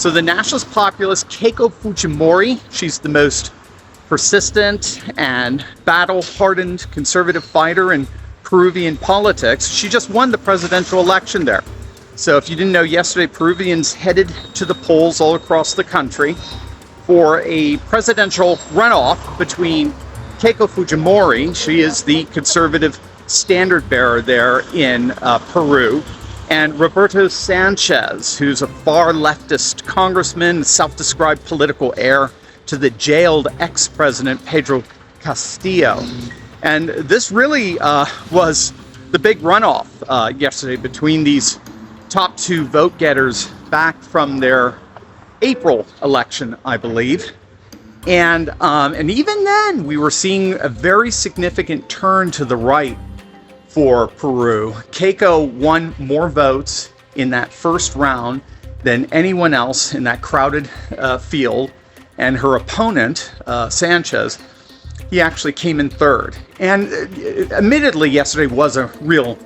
So the nationalist populist Keiko Fujimori, she's the most persistent and battle-hardened conservative fighter in Peruvian politics. She just won the presidential election there. So if you didn't know, yesterday Peruvians headed to the polls all across the country for a presidential runoff between Keiko Fujimori, she is the conservative standard bearer there in Peru, and Roberto Sanchez, who's a far leftist congressman, self-described political heir to the jailed ex-president Pedro Castillo. And this really was the big runoff yesterday between these top two vote getters back from their April election, I believe. And even then, we were seeing a very significant turn to the right for Peru. Keiko won more votes in that first round than anyone else in that crowded field. And her opponent, Sanchez, he actually came in third. And admittedly, yesterday was a real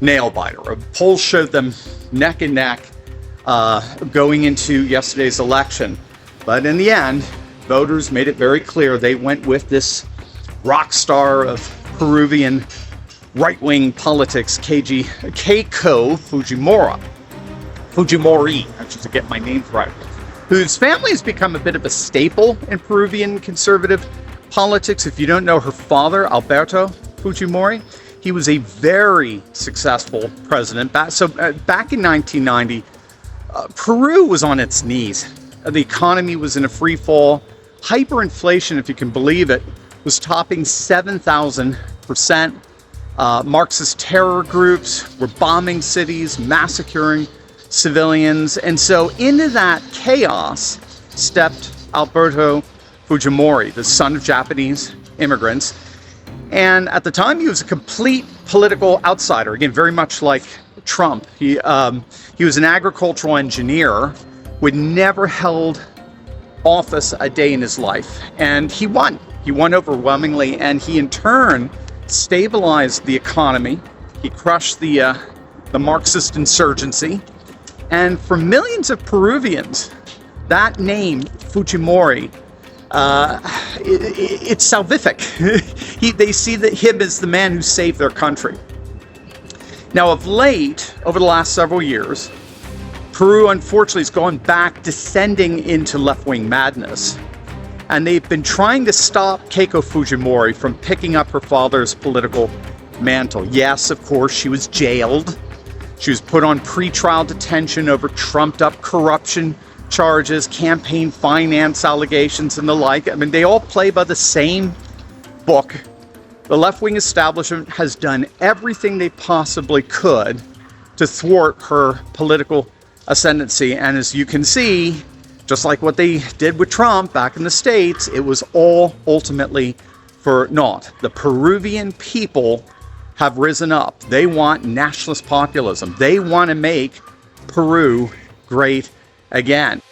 nail-biter. Polls showed them neck and neck going into yesterday's election. But in the end, voters made it very clear they went with this rock star of Peruvian right-wing politics, Keiko Fujimori, I should get my name right, whose family has become a bit of a staple in Peruvian conservative politics. If you don't know her father, Roberto Fujimori, he was a very successful president. Back in 1990, Peru was on its knees. The economy was in a free fall. Hyperinflation, if you can believe it, was topping 7,000%. Marxist terror groups were bombing cities, massacring civilians. And so into that chaos stepped Roberto Fujimori, the son of Japanese immigrants. And at the time, he was a complete political outsider. Again, very much like Trump. He was an agricultural engineer, would never held office a day in his life. And he won. He won overwhelmingly, and he in turn stabilized the economy. He crushed the Marxist insurgency. And for millions of Peruvians, that name, Fujimori, it's salvific. They see him as the man who saved their country. Now, of late, over the last several years, Peru, unfortunately, has gone back, descending into left-wing madness. And they've been trying to stop Keiko Fujimori from picking up her father's political mantle. Yes, of course, she was jailed. She was put on pretrial detention over trumped-up corruption charges, campaign finance allegations, and the like. I mean, they all play by the same book. The left-wing establishment has done everything they possibly could to thwart her political ascendancy. And as you can see, just like what they did with Trump back in the States, it was all ultimately for naught. The Peruvian people have risen up. They want nationalist populism. They want to make Peru great again.